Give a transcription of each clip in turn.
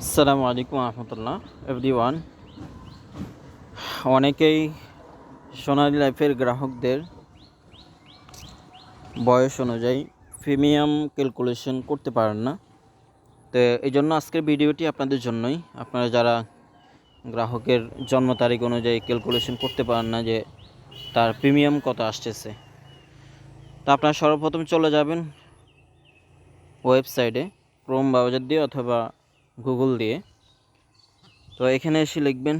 আসসালামু আলাইকুম রহমতুল্লাহ এভরিওয়ান। অনেকেই সোনালী লাইফের গ্রাহকদের বয়স অনুযায়ী প্রিমিয়াম ক্যালকুলেশন করতে পারেন না। তো এই জন্য আজকের ভিডিওটি আপনাদের জন্যই। আপনারা যারা গ্রাহকের জন্ম তারিখ অনুযায়ী ক্যালকুলেশন করতে পারেন না যে তার প্রিমিয়াম কত আসতেছে, তা আপনারা সর্বপ্রথম চলে যাবেন ওয়েবসাইটে, ক্রোম ব্রাউজার দিয়ে অথবা গুগল দিয়ে। তো এখানে এসে লিখবেন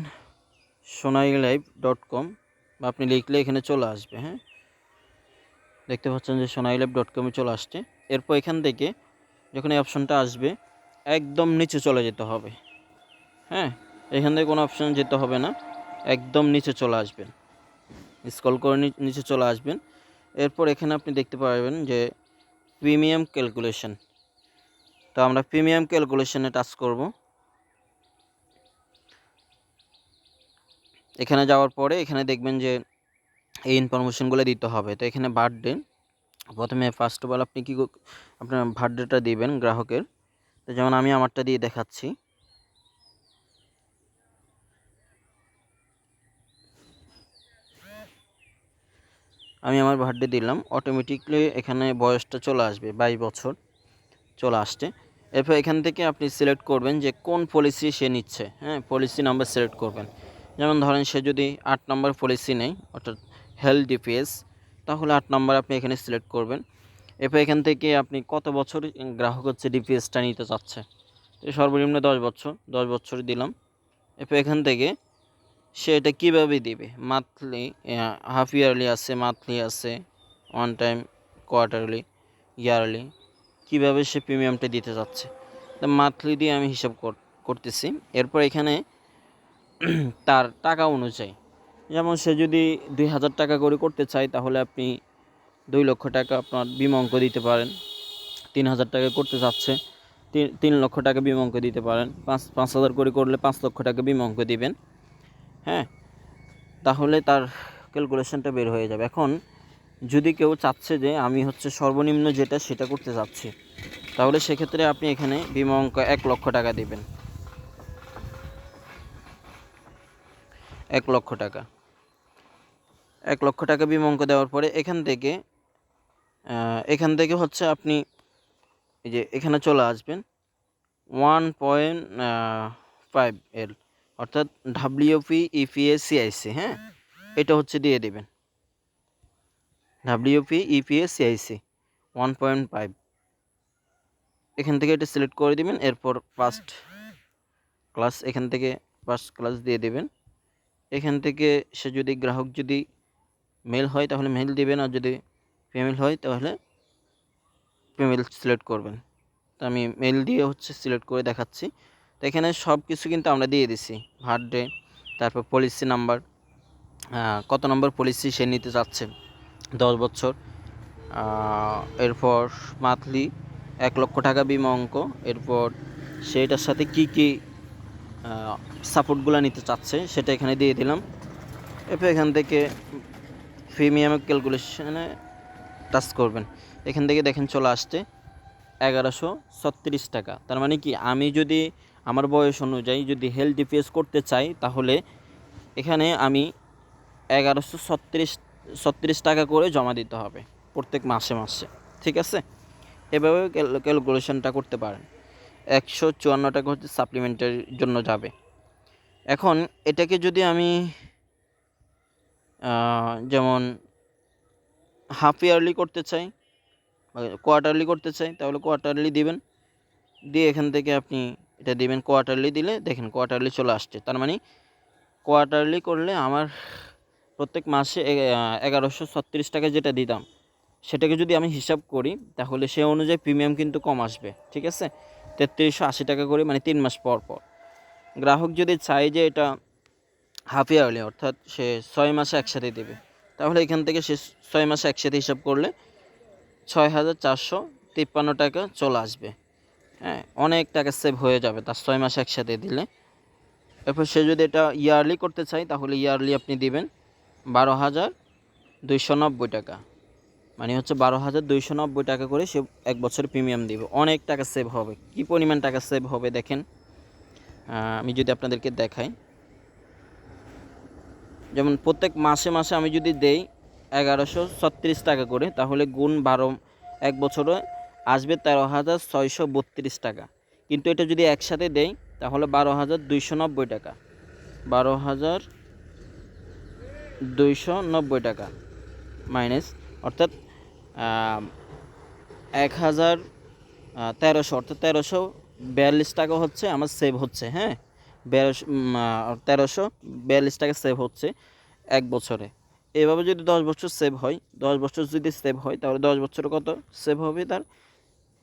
sonalife.com, বা আপনি লিখলে এখানে চলে আসবে। হ্যাঁ, দেখতে পাচ্ছেন যে sonalife.com-এ চলে আসছে। এরপর এখান থেকে যখন এই অপশনটা আসবে একদম নিচে চলে যেতে হবে। হ্যাঁ, এখান থেকে কোনো অপশন যেতে হবে না, একদম নিচে চলে আসবেন, স্ক্রল করে নিচে চলে আসবেন। এরপর এখানে আপনি দেখতে পারবেন যে প্রিমিয়াম ক্যালকুলেশন। তো আমরা প্রিমিয়াম ক্যালকুলেশনে টাচ করব। এখানে যাওয়ার পরে এখানে দেখবেন যে এই ইনফরমেশনগুলো দিতে হবে। তো এখানে বার্থডে, প্রথমে ফার্স্ট অফ অল আপনি আপনার বার্থডেটা দিবেন গ্রাহকের। তো যেমন আমি আমারটা দিয়ে দেখাচ্ছি। আমি আমার বার্থডে দিলাম, অটোমেটিকলি এখানে বয়সটা চলে আসবে, 22 বছর চলে আসছে। এরপর এখান থেকে আপনি সিলেক্ট করবেন যে কোন পলিসি সে নিচ্ছে। হ্যাঁ, পলিসি নাম্বার সিলেক্ট করবেন। যেমন ধরেন সে যদি 8 নম্বর পলিসি নেয়, অর্থাৎ হেলথ ডিপিএস, তাহলে 8 নম্বর আপনি এখানে সিলেক্ট করবেন। এরপর এখান থেকে আপনি কত বছর গ্রাহক হচ্ছে ডিপিএসটা নিতে চাচ্ছে। সর্বনিম্ন 10 বছর, 10 বছর দিলাম। এরপর এখান থেকে সে এটা কীভাবে দিবে, মান্থলি, হাফ ইয়ারলি আছে, মান্থলি আছে, ওয়ান টাইম, কোয়ার্টারলি, ইয়ারলি, কীভাবে সে প্রিমিয়ামটা দিতে চাচ্ছে। তো মান্থলি দিয়ে আমি হিসাব করতেছি। এরপর এখানে তার টাকা অনুযায়ী, যেমন সে যদি 2000 টাকা করে করতে চায়, তাহলে আপনি 2 লক্ষ টাকা আপনার বিমা অঙ্ক দিতে পারেন। 3000 টাকা করতে চাচ্ছে, 3 লক্ষ টাকা বিমা অঙ্ক দিতে পারেন। 5,000 করে করলে 5 লক্ষ টাকা বিমা অঙ্ক দিবেন। হ্যাঁ, তাহলে তার ক্যালকুলেশনটা বের হয়ে যাবে। এখন যদি কেউ চাচ্ছে যে আমি হচ্ছে সর্বনিম্ন যেটা সেটা করতে চাচ্ছি, তাহলে সেক্ষেত্রে আপনি এখানে বিমা অঙ্ক 1 লক্ষ টাকা দিবেন। 1 লক্ষ টাকা, 1 লক্ষ টাকা বিমা অঙ্ক দেওয়ার পরে এখান থেকে হচ্ছে আপনি এই যে এখানে চলে আসবেন 1.5 এল, অর্থাৎ WP EPS CIC। হ্যাঁ, এটা হচ্ছে দিয়ে দেবেন, WP EPS CIC 1.5। এখান থেকে এটা সিলেক্ট করে দিবেন। এরপর ফার্স্ট ক্লাস, এখান থেকে ফার্স্ট ক্লাস দিয়ে দেবেন। এখান থেকে সে যদি গ্রাহক যদি মেল হয় তাহলে মেল দিবেন, আর যদি ফিমেল হয় তাহলে ফিমেল সিলেক্ট করবেন। তো আমি মেল দিয়ে হচ্ছে সিলেক্ট করে দেখাচ্ছি। তো এখানে সব কিছু কিন্তু আমরা দিয়ে দিছি, বার্থডে, তারপর পলিসি নাম্বার, কত নম্বর পলিসি সে নিতে চাচ্ছে, 10 বছর, এরপর মান্থলি 1 লক্ষ টাকা বিমা অঙ্ক, এরপর সেটার সাথে কি কি সাপোর্টগুলো নিতে চাচ্ছে সেটা এখানে দিয়ে দিলাম। এরপর এখান থেকে প্রিমিয়াম ক্যালকুলেশনে টাচ করবেন। এখান থেকে দেখেন চলে আসছে 1136 টাকা। তার মানে কি, আমি যদি আমার বয়স অনুযায়ী যদি হেলথ ডিপিএস করতে চাই, তাহলে এখানে আমি 1136 টাকা করে জমা দিতে হবে প্রত্যেক মাসে মাসে। ঠিক আছে, এভাবে ক্যালকুলেশনটা করতে পারেন। 154 টাকা হচ্ছে সাপ্লিমেন্টের জন্য যাবে। এখন এটাকে যদি আমি যেমন হাফ ইয়ারলি করতে চাই বা কোয়ার্টারলি করতে চাই, তাহলে কোয়ার্টারলি দিবেন। দিয়ে এখান থেকে আপনি এটা দিবেন, কোয়ার্টারলি দিলে দেখেন কোয়ার্টারলি চলে আসছে। তার মানে কোয়ার্টারলি করলে আমার প্রত্যেক মাসে 1136 টাকা যেটা দিতাম, সেটাকে যদি আমি হিসাব করি, তাহলে সে অনুযায়ী প্রিমিয়াম কিন্তু কম আসবে। ঠিক আছে, 3380 টাকা করে, মানে 3 মাস পর পর। গ্রাহক যদি চায় যে এটা হাফ ইয়ারলি, অর্থাৎ সে 6 মাসে একসাথে দেবে, তাহলে এখান থেকে সে 6 মাসে একসাথে হিসাব করলে 6453 টাকা চলে আসবে। হ্যাঁ, অনেক টাকা সেভ হয়ে যাবে তার 6 মাসে একসাথে দিলে। এরপর সে যদি এটা ইয়ারলি করতে চায়, তাহলে ইয়ারলি আপনি দিবেন 12,290 টাকা, মানে হচ্ছে 12,290 টাকা করে সে 1 বছর প্রিমিয়াম দিবে। অনেক টাকা সেভ হবে। কি পরিমাণ টাকা সেভ হবে দেখেন। আমি যদি আপনাদেরকে দেখাই, যেমন প্রত্যেক মাসে মাসে আমি যদি দেই 1136 টাকা করে, তাহলে গুণ 12 এক বছরে আসবে 13,632 টাকা। কিন্তু এটা যদি একসাথে দেই তাহলে 12,290 টাকা, 12,290 টাকা মাইনাস, অর্থাৎ 1,1300, অর্থাৎ 1342 টাকা হচ্ছে আমার সেভ হচ্ছে। হ্যাঁ, 1342 টাকা সেভ হচ্ছে এক বছরে। এভাবে যদি 10 বছর সেভ হয়, 10 বছর যদি সেভ হয় তাহলে 10 বছরে কত সেভ হবে? তার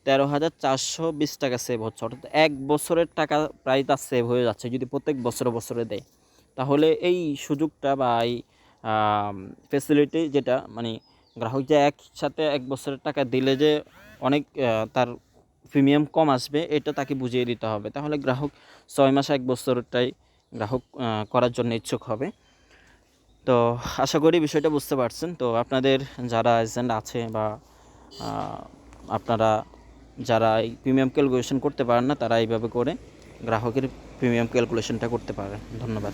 13,420 টাকা সেভ হচ্ছে, অর্থাৎ এক বছরের টাকা প্রায় তার সেভ হয়ে যাচ্ছে যদি প্রত্যেক বছরে বছরে দেয়। তাহলে এই সুযোগটা বা এই ফেসিলিটি যেটা, মানে গ্রাহক যে একসাথে এক বছরের টাকা দিলে যে অনেক তার প্রিমিয়াম কম আসবে, এটা তাকে বুঝিয়ে দিতে হবে। তাহলে গ্রাহক 6 মাস এক বছরটাই গ্রাহক করার জন্য ইচ্ছুক হবে। তো আশা করি বিষয়টা বুঝতে পারছেন। তো আপনাদের যারা এজেন্ট আছে বা আপনারা যারা এই প্রিমিয়াম ক্যালকুলেশন করতে পারেন না, তারা এইভাবে করে গ্রাহকের প্রিমিয়াম ক্যালকুলেশনটা করতে পারেন। ধন্যবাদ।